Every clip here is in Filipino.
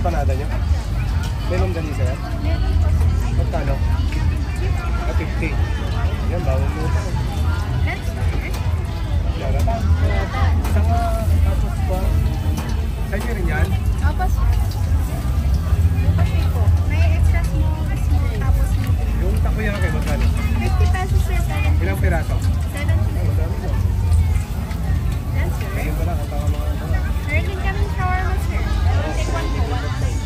empanada nyo? May longganisa yan? Magkano? 50. Yan, bawang lupa. Yara pa. Saka, tapos pa. Sa'yo rin yan? Tapos, may extra small, tapos yung takoyaki, magkano? 50 pesos sir. Ilang piraso? 7 Madami mo. Yes sir. Ayun pala, kataka mga ano. Meron din kami shawarma sir. Take one po, one plate.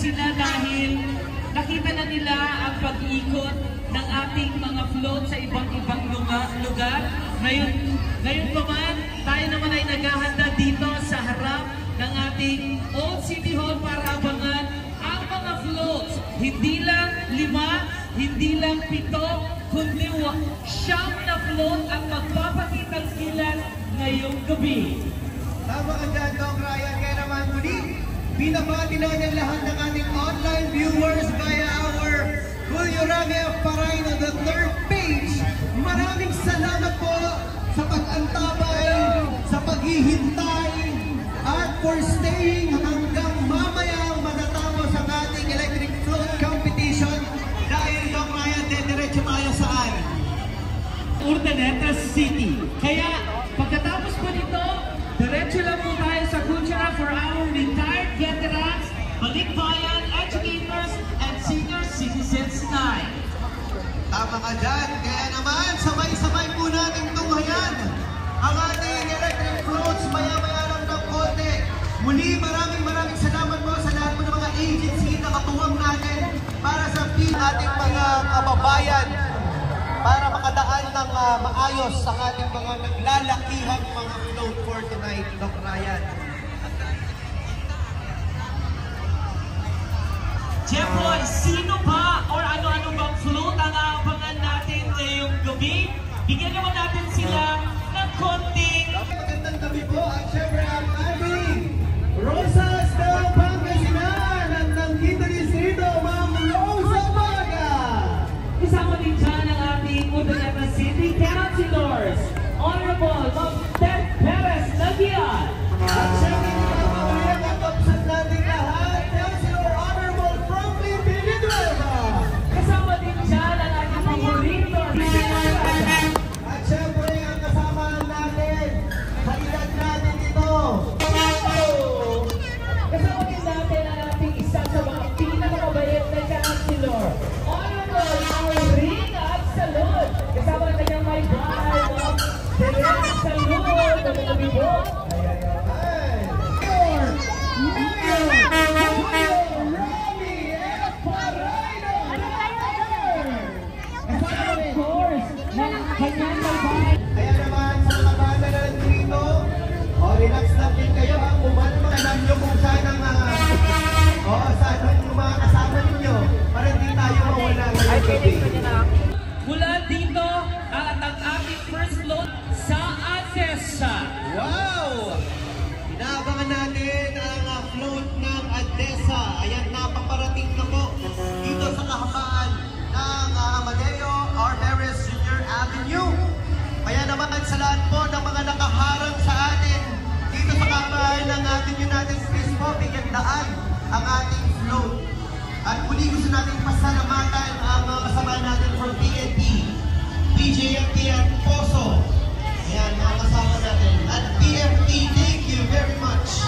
sila dahil nakita na nila ang pag-ikot ng ating mga float sa iba't ibang lugar. Ngayon naman, tayo naman ay naghahanda dito sa harap ng ating Old City Hall para abangan ang mga floats. Hindi lang 5, hindi lang 7, kundi 9 na float ang magpapakitang kilat ngayong gabi. Tama ka dyan, Dong Ryan. Kaya naman muli, binabati na ng lahat ng ating online viewers via our Julio Rami Paraino, the third page. Maraming salamat po sa pag-antabay, sa paghihintay, at for staying hanggang mamaya matatapos ang ating electric float competition. Dahil, Dong Ryan, diretso tayo saan? Urdaneta City. Kaya pagkatapos po nito, diretso lang po tayo sa Kultura for our retired veterans, balikbayan, educators, and senior citizens night. Tama ka dyan. Kaya naman, sabay-sabay po natin tunghayan ang ating electric floats. Maya-maya lang ng konti. Muli, maraming salamat po sa lahat po ng mga agency na katuwang natin para sa ating mga kababayan para makadaan ng maayos sa ating mga naglalakihang mga float for tonight, Doc Ryan. Jeffoy, sino ba or ano-ano bang float ang aabangan natin ngayong gabi? Bigyan naman natin sila ng konting Magandang gabi po at syempre ang ating Rosas ng Pangasinan at ng Quinta Distrito, Ma'am Rosa Baga. Isama din dyan ang ating Urdaneta City Councilors, Honorable Ma'am Ted Perez Nagian. At syempre mga katapsan natin lahat, Councilor Honorable Franklin Villanueva. Kasama din dyan ang ating paborito, At syempre ang kasama natin sa edad natin ito. kasama din natin ang ating isa sa mga pinakamabait na councilor, Honorable Irene Absalon. Kasama ng kanyang may bahay, Ma'am Teresa Salud. Magandang gabi po. Of course, ng kanyang may bahay. Kaya naman sa mga banda na nandito, relax lang din kayo. Alam nyo kung saan ang saan ang mga kasama ninyo para hindi tayo mawala ngayong gabi. Mula dito ang ating first float sa ADESA. Wow! Inaabangan natin ang float ng ADESA. Ayan, napaparating na po dito sa kahabaan ng Amadeo Arberes Junior Avenue. Kaya naman sa lahat po ng mga nakaharang sa atin dito sa kahabaan ng ating United States po, bigyan daan ang ating float. At muli gusto natin pasalamatan ang mga kasama natin from PNP, PJMP at POSO. Ayan, mga kasama natin. At PFP, thank you very much.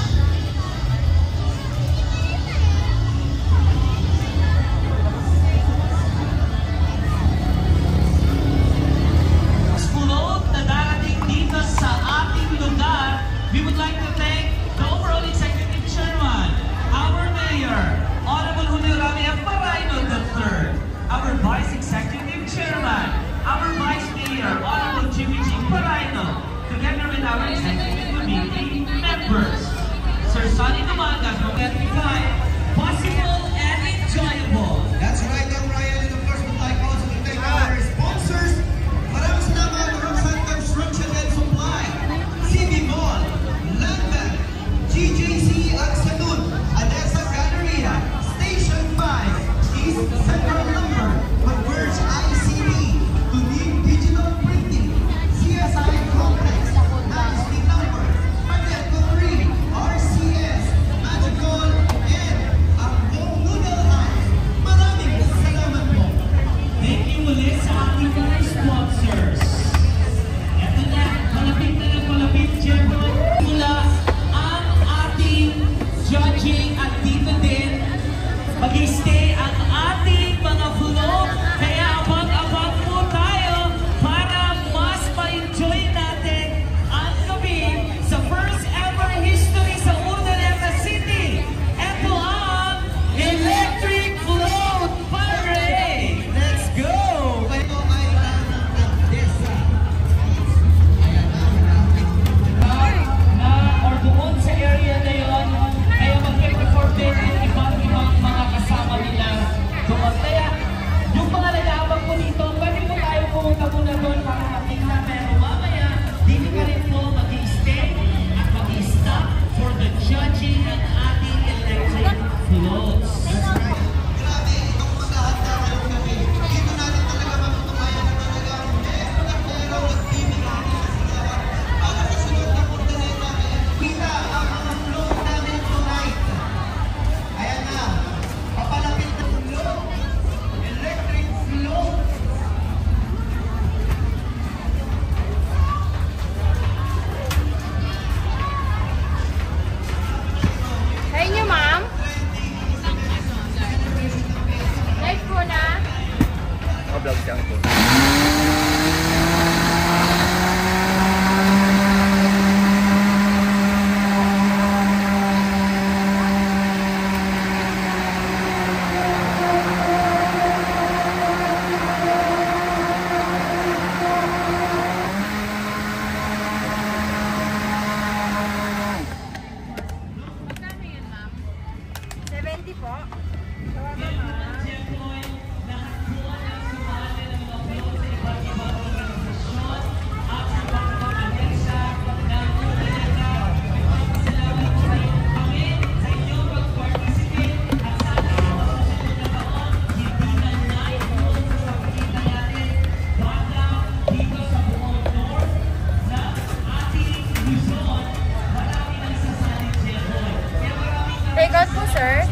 Float na darating dito sa ating lugar, we would like to thank the overall executive chairman, our mayor, Honorable Julio Rami Paraino III, our vice executive chairman, our vice mayor, Honorable nagbablog siya ito. Take out po, sir.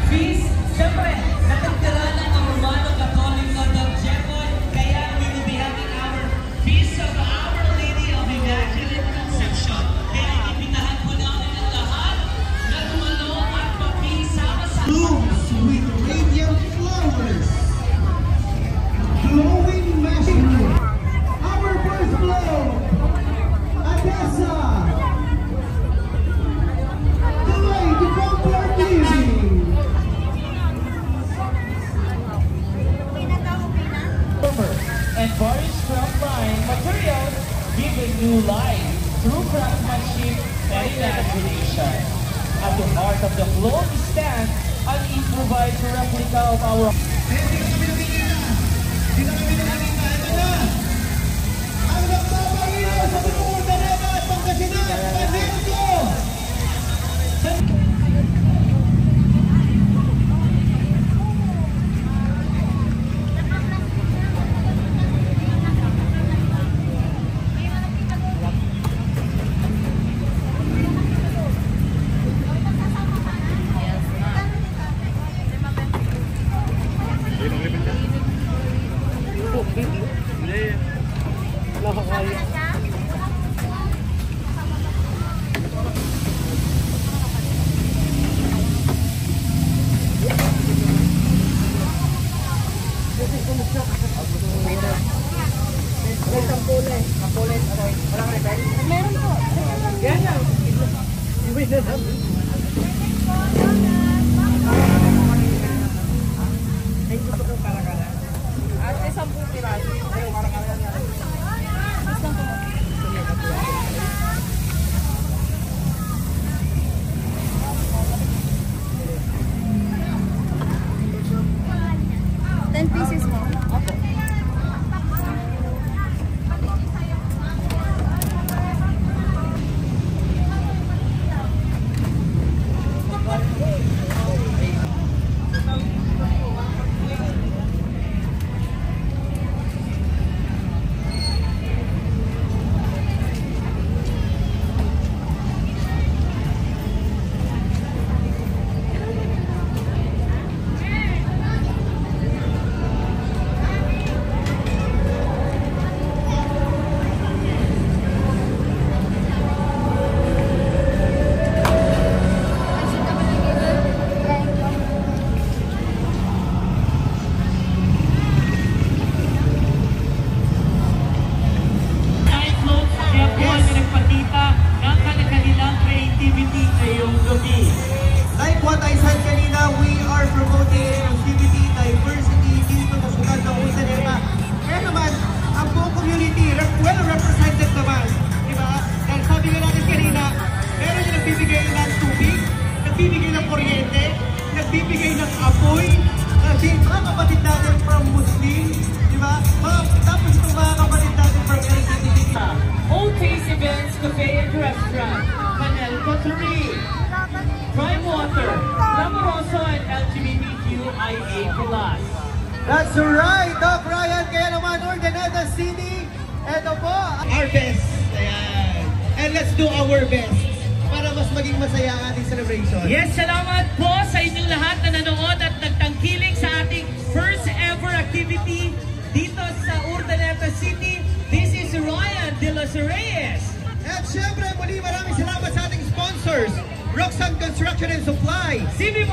Fees, siyempre, natagdaranan ng Romano Catholic Dr. Jeffoy, kaya we will be having our Feast of Our Lady of Immaculate Conception. Kaya inibitahan po namin ang lahat na tumalo at makisama sa Blooms with radiant flowers. Glowing mastery. Our first blow. Adessa. The way to comfort living. and varnish craft-line materials giving new life through craftsmanship and imagination. At the heart of the float stands an improvised replica of our Ang nagpapalino sa buong Darega at Pangasinan, Pasilko! Like what I said kanina, we are promoting inclusivity, diversity dito sa Sukat ng Usaneta. Kaya naman, ang buong community, well represented naman. Diba? Dahil sabi nga natin kanina, meron yung nagbibigay ng tubig, nagbibigay ng kuryente, nagbibigay ng apoy, kasi mga kapatid natin from Muslim, diba? Tapos itong mga kapatid natin from LGBT. All Taste Events, Cafe and Restaurant, Manel Coterie, Prime Water, Lamoroso, and LGBTQIA+. That's right, Doc Ryan. Kaya naman, Ordaneta City, eto po, our best. Ayan. And let's do our best para mas maging masaya ang ating celebration. Yes, salamat po sa inyong lahat na nanood at nagtangkilik sa ating first ever activity dito sa Urdaneta City. This is Ryan De Los Reyes. At syempre, muli maraming salamat sa ating sponsors, Roxanne Construction and Supply, CB